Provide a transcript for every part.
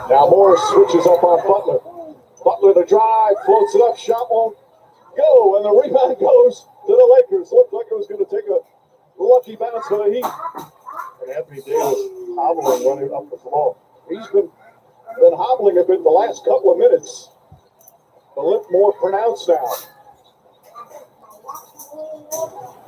Now Morris switches up on Butler. Butler the drive, floats it up, shot won't go, and the rebound goes to the Lakers. Looked like it was going to take a lucky bounce for the Heat. And Anthony Davis hobbling running up the floor. He's been hobbling a bit the last couple of minutes. The limp more pronounced now.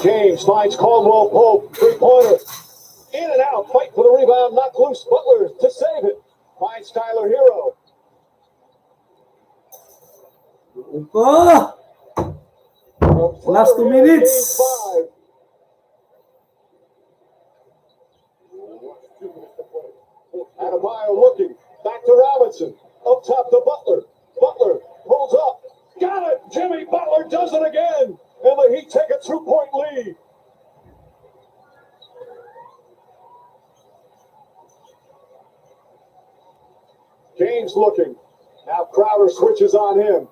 James finds Caldwell Pope, three-pointer. In and out, fight for the rebound, knocked loose. Butler to save it. Finds Tyler Hero. Oh! Last 2 minutes. Adebayo looking. Back to Robinson. Up top to Butler. Butler pulls up. Got it! Jimmy Butler does it again. And the Heat take a 2-point lead. James looking. Now Crowder switches on him.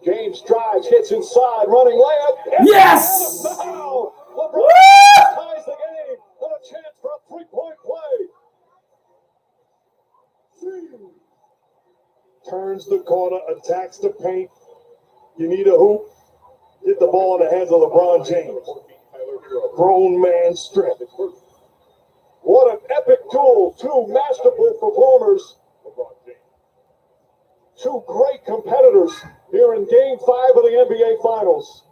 James drives, hits inside, running layup. Yes! Now LeBron ties the game and a chance for a 3-point play. Turns the corner, attacks the paint. You need a hoop. Get the ball in the hands of LeBron James. Grown man strength. What an epic duel. Two masterful performers. Two great competitors here in Game 5 of the NBA Finals.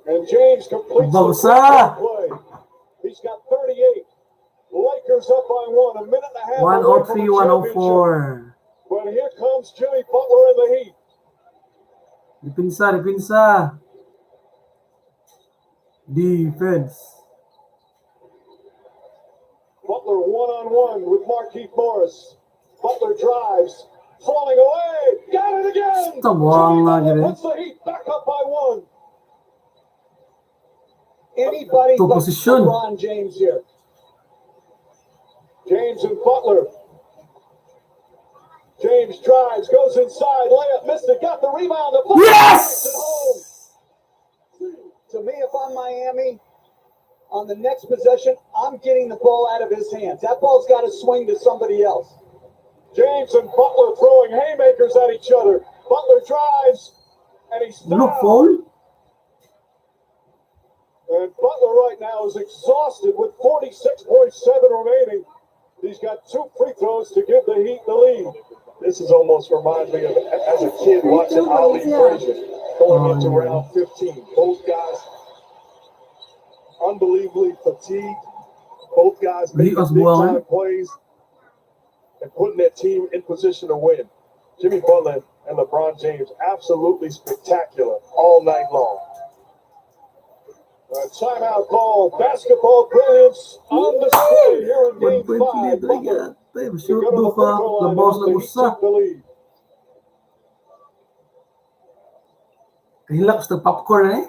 And James completes the play. He's got 38. Lakers up by 1. A minute and a half. 103, 104. But here comes Jimmy Butler in the Heat. Depensa. Defense. Butler one-on-one with Markieff Morris. Butler drives. Falling away. Got it again. Jimmy Butler puts the Heat back up by 1. Anybody but position. LeBron James here. James and Butler. James drives, goes inside, layup, missed it, got the rebound. Yes! To me, if I'm Miami, on the next possession, I'm getting the ball out of his hands. That ball's got to swing to somebody else. James and Butler throwing haymakers at each other. Butler drives, and he's fouled. And Butler right now is exhausted with 46.7 remaining. He's got 2 free throws to give the Heat the lead. This is almost reminds me of as a kid watching Ali Frazier going into round 15. Both guys unbelievably fatigued. Both guys making big-time plays and putting their team in position to win. Jimmy Butler and LeBron James absolutely spectacular all night long. Timeout call. Basketball brilliance on display here in Game 5. Butler. Shoot duka labas na usa. Kahilak sa popcorn eh.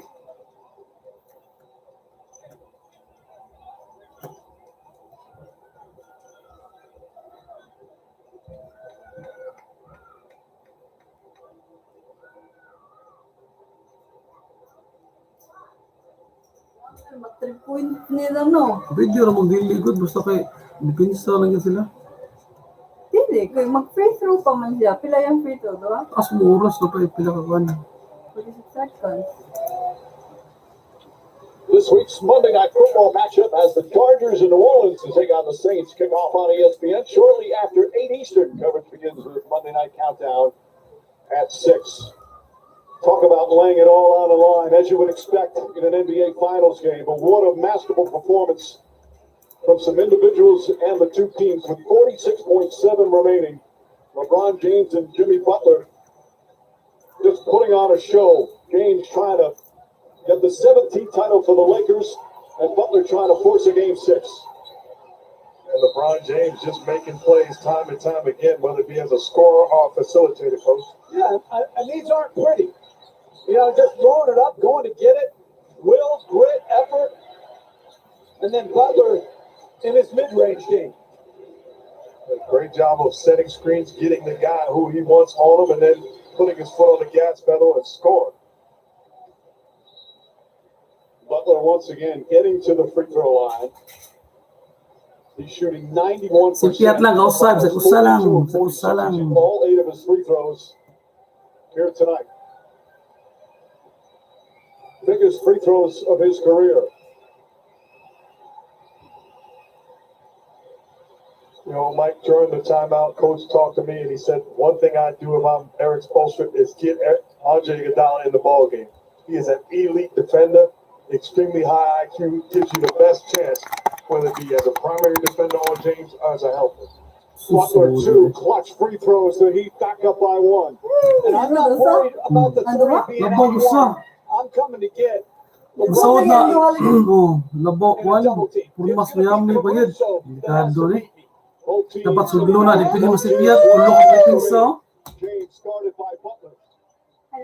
Mag-3-point nila, no? Video na mag-diligod. Basta kay depensa lang yan sila. Hindi. Kaya mag-free throw pa man siya. Pila yung free throw, diba? Taas mo oras na pa. Pila ka kan. 46 seconds. This week's Monday Night Football matchup has the Chargers in New Orleans to take on the Saints. Kick off on ESPN shortly after 8 Eastern. Coverage begins with Monday Night Countdown at 6. Talk about laying it all on the line, as you would expect in an NBA Finals game. But what a masterful performance from some individuals and the two teams with 46.7 remaining. LeBron James and Jimmy Butler just putting on a show. James trying to get the 17th title for the Lakers, and Butler trying to force a Game 6. And LeBron James just making plays time and time again, whether it be as a scorer or facilitator, coach. Yeah, and these aren't pretty. You know, just throwing it up, going to get it, will, grit, effort, and then Butler in his mid-range game. A great job of setting screens, getting the guy who he wants on him, and then putting his foot on the gas pedal and scoring. Butler once again getting to the free throw line. He's shooting 91%. Si Piat lang, kausap. Sa kusa lang. Sa 42 kusa lang. shooting all 8 of his free throws here tonight. Biggest free throws of his career. You know, Mike, during the timeout, coach talked to me and he said, one thing I do if I'm Eric Spoelstra is get Andre Iguodala in the ball game. He is an elite defender, extremely high IQ, gives you the best chance, whether it be as a primary defender or James or as a helper. Butler 2 clutch free throws, the Heat back up by 1. And I'm not worried about the three being Labog out gusto. one. I'm coming to get Masawad na. Oh, labok in a one. double team. Puro mas mayami pa yun. Delikado ni. Both teams Dapat sudlo na. Di pwede mo si Piat. Ulo ka pa pinsa. James started by Butler.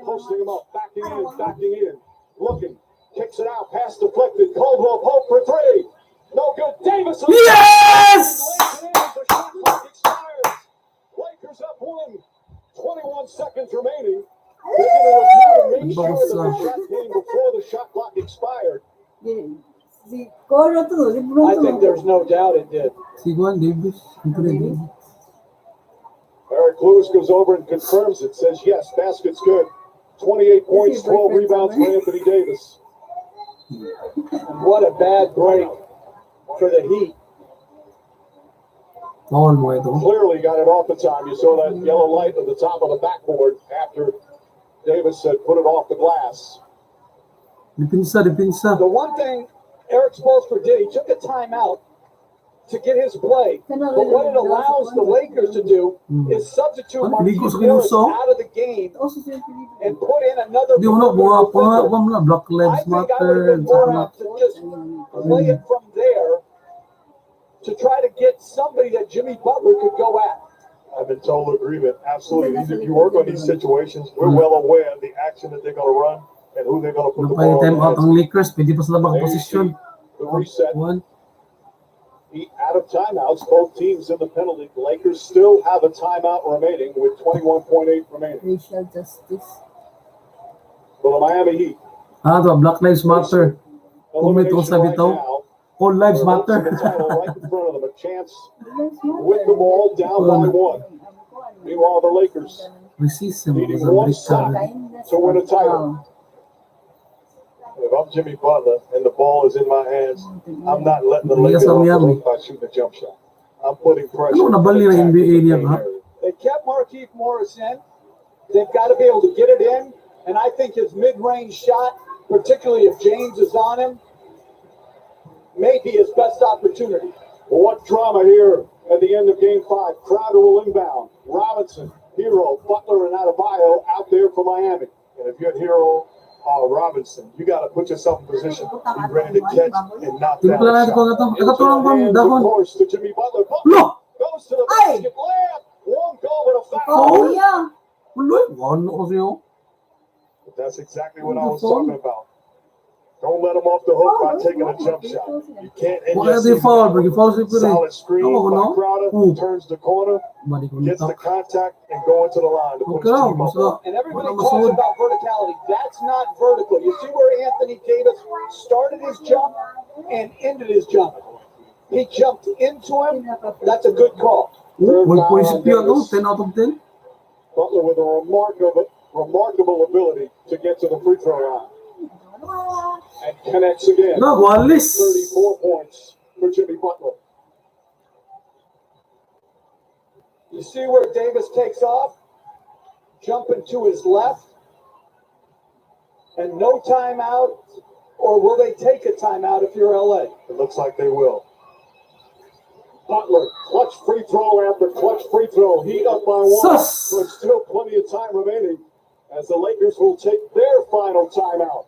Posting him up, backing in, looking, kicks it out, pass deflected. Caldwell Pope for 3. No good. Davis. Yes! The shot clock expires. Lakers up 1. 21 seconds remaining. They're going to review to make sure that the shot came before the shot clock expired. Si Coro to, si Bruno. I think there's no doubt it did. Si Juan Davis. Siyempre. Eric Lewis goes over and confirms it, says yes, basket's good. 28 points, 12 rebounds for Anthony Davis. And what a bad break for the Heat. Bawal mo ito. Clearly got it off the time. You saw that yellow light at the top of the backboard after Davis said put it off the glass. Dipinsa. The one thing Eric Spoelstra did, he took a timeout to get his play. But what it allows the Lakers to do is substitute Ano, Marquise pinigo sa Morris kinuso? out of the game Also, si Felipe. and put in another Di mo na, perimeter defender. mga na, Black I Lives think I would have Matter. been more apt to just play it from there to try to get somebody that Jimmy Butler could go at. I'm in total agreement. Absolutely. You work on these situations. We're well aware of the action that they're going to run and who they're going to put the Napay ball time out in. ang Lakers. Pwede pa sila There you see mag-posisyon. the reset. One. Heat out of timeouts. Both teams in the penalty. The Lakers still have a timeout remaining with 21.8 remaining Racial justice. for the Miami Heat. To, Black Lives Matter. Comment ko sa Elimination bitaw. now. All lives They're holding matter. the title right in front of them. A chance Yes, with the ball down by 1. Meanwhile, the Lakers Racism needing is a one big stop time. to win a title. If I'm Jimmy Butler and the ball is in my hands, I'm not letting the Yes, Lakers off the Miami. hook by shooting a jump shot. I'm putting pressure. Ano, nabali ng NBA niya, ha? They kept Marquise Morris in. They've got to be able to get it in. And I think his mid-range shot, particularly if James is on him, may be his best opportunity. Well, what drama here at the end of Game 5. Crowder will inbound. Robinson, Hero, Butler, and Adebayo out there for Miami. And if you're Hero Robinson, you got to put yourself in position to be ready to catch and knock down Timpla a natin ko shot. ito. Into Ito lang the bang hands, of dahon. course, to Jimmy Butler. Butler No! goes to the Ay! basket. Layup. Won't go, but a foul. Oh, yeah. Uloy. Ano kasi yun? But that's exactly what I was talking about. Don't let him off the hook by taking a jump shot. You can't end Wala your di foul. season. Pag foul si Pire. Solid screen Ako, by no? Crowder, turns the corner, Balik ko gets the nito. contact, and going to the line to put his Okay, team up. basta. And everybody Wala talks masud. about verticality. That's not vertical. You see where Anthony Davis started his jump and ended his jump. He jumped into him. That's a good call. Third Wala po foul si on Pia to. Davis. 10 out of 10. Butler with a remarkable ability to get to the free throw line. And connects again. No, Wallace. 34 points for Jimmy Butler. You see where Davis takes off? Jumping to his left. And no timeout. Or will they take a timeout if you're LA? It looks like they will. Butler, clutch free throw after clutch free throw. Heat up by 1. Sus. But still plenty of time remaining as the Lakers will take their final timeout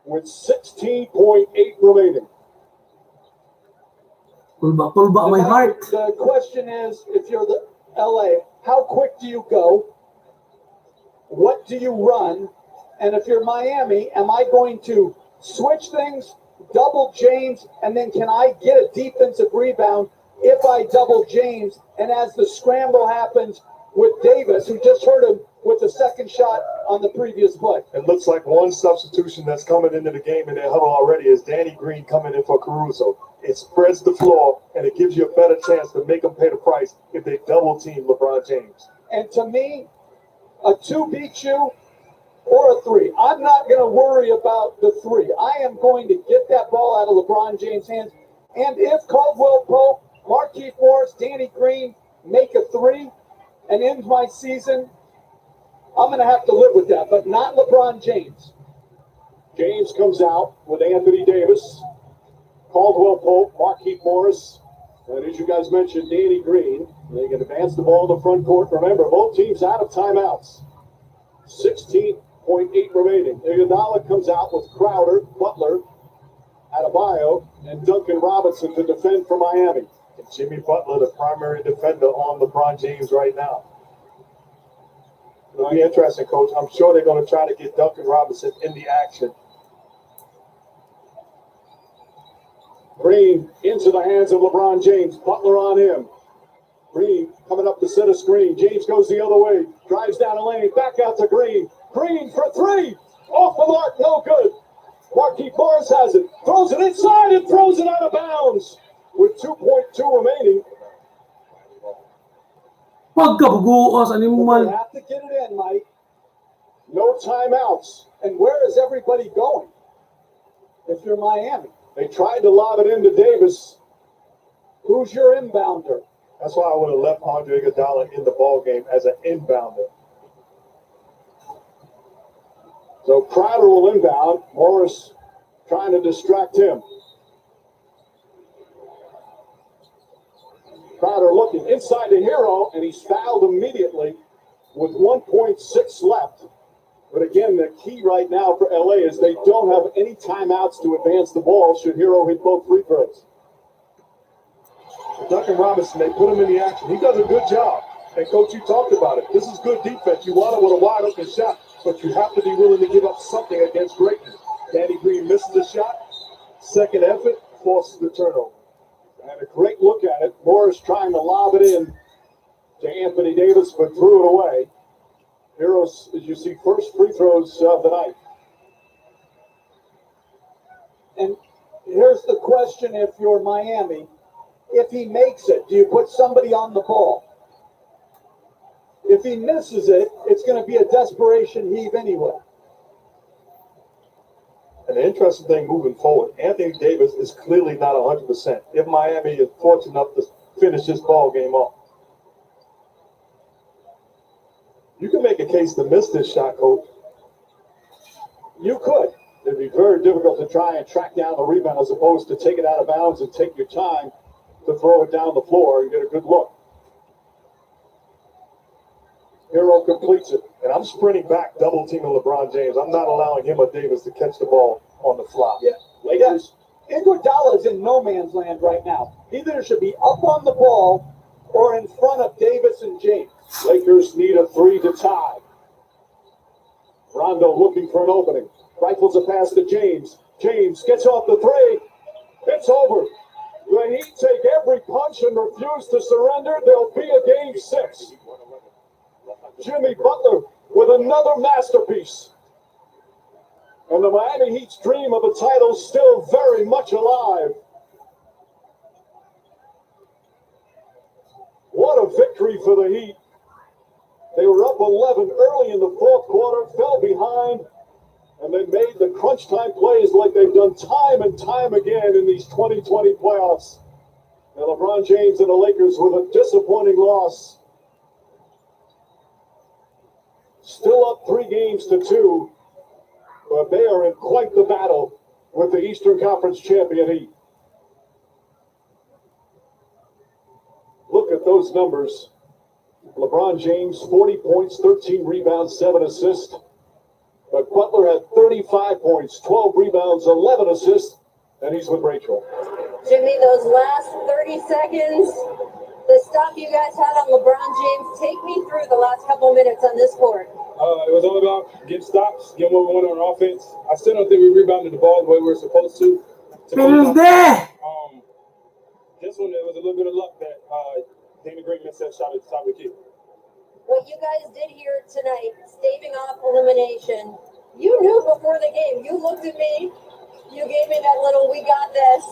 with 16.8 remaining. Tulba my heart. The question is, if you're the LA, how quick do you go? What do you run? And if you're Miami, am I going to switch things, double James, and then can I get a defensive rebound if I double James? And as the scramble happens with Davis, who just hurt with the second shot on the previous play. It looks like one substitution that's coming into the game in their huddle already is Danny Green coming in for Caruso. It spreads the floor, and it gives you a better chance to make them pay the price if they double team LeBron James. And to me, a 2 beats you or a 3. I'm not going to worry about the 3. I am going to get that ball out of LeBron James' hands. And if Caldwell Pope, Markieff Morris, Danny Green make a 3 and end my season, I'm going to have to live with that, but not LeBron James. James comes out with Anthony Davis, Caldwell Pope, Markieff Morris, and as you guys mentioned, Danny Green. They can advance the ball to the front court. Remember, both teams out of timeouts. 16.8 remaining. Iguodala comes out with Crowder, Butler, Adebayo, and Duncan Robinson to defend for Miami. And Jimmy Butler, the primary defender on LeBron James right now. It'll be interesting, Coach. I'm sure they're going to try to get Duncan Robinson in the action. Green into the hands of LeBron James. Butler on him. Green coming up the center screen. James goes the other way. Drives down the lane. Back out to Green. Green for 3. Off the mark. No good. Markieff Morris has it. Throws it inside and throws it out of bounds. With 2.2 remaining. Pagkabuguos, But animal. they have to get it in, Mike. No timeouts. And where is everybody going if you're Miami? They tried to lob it into Davis. Who's your inbounder? That's why I would have left Andre Iguodala in the ball game as an inbounder. So Crowder will inbound. Morris trying to distract him. Crowder looking inside the Hero, and he's fouled immediately with 1.6 left. But again, the key right now for LA is they don't have any timeouts to advance the ball should Hero hit both free throws. Duncan Robinson, they put him in the action. He does a good job. And, Coach, you talked about it. This is good defense. You want it with a wide-open shot, but you have to be willing to give up something against greatness. Danny Green misses the shot. Second effort forces the turnover. And a great look at it. Morris trying to lob it in to Anthony Davis, but threw it away. Heroes, as you see, first free throws of the night. And here's the question if you're Miami. If he makes it, do you put somebody on the ball? If he misses it, it's going to be a desperation heave anyway. And the interesting thing moving forward, Anthony Davis is clearly not 100%. If Miami is fortunate enough to finish this ball game off, you can make a case to miss this shot, Coach. You could. It'd be very difficult to try and track down the rebound as opposed to take it out of bounds and take your time to throw it down the floor and get a good look. Hero completes it. And I'm sprinting back, double teaming LeBron James. I'm not allowing him or Davis to catch the ball on the fly. Yeah, Lakers. Iguodala is in no man's land right now. He either should be up on the ball or in front of Davis and James. Lakers need a 3 to tie. Rondo looking for an opening. Rifles a pass to James. James gets off the 3. It's over. The Heat take every punch and refuse to surrender. There'll be a game 6. Jimmy Butler with another masterpiece. And the Miami Heat's dream of a title still very much alive. What a victory for the Heat. They were up 11 early in the fourth quarter, fell behind, and they made the crunch time plays like they've done time and time again in these 2020 playoffs. And LeBron James and the Lakers with a disappointing loss. Still up 3 games to 2, but they are in quite the battle with the Eastern Conference champion Heat. Look at those numbers. LeBron James, 40 points, 13 rebounds, 7 assists. But Butler had 35 points, 12 rebounds, 11 assists, and he's with Rachel. Jimmy, those last 30 seconds, the stuff you guys had on LeBron James, take me through the last couple minutes on this court. It was all about getting stops, getting what we wanted on offense. I still don't think we rebounded the ball the way we were supposed to. Feels there. This one, there was a little bit of luck that Danny Green missed that shot at the top of the key. what you guys did here tonight, staving off elimination, you knew before the game. You looked at me, you gave me that little "we got this,"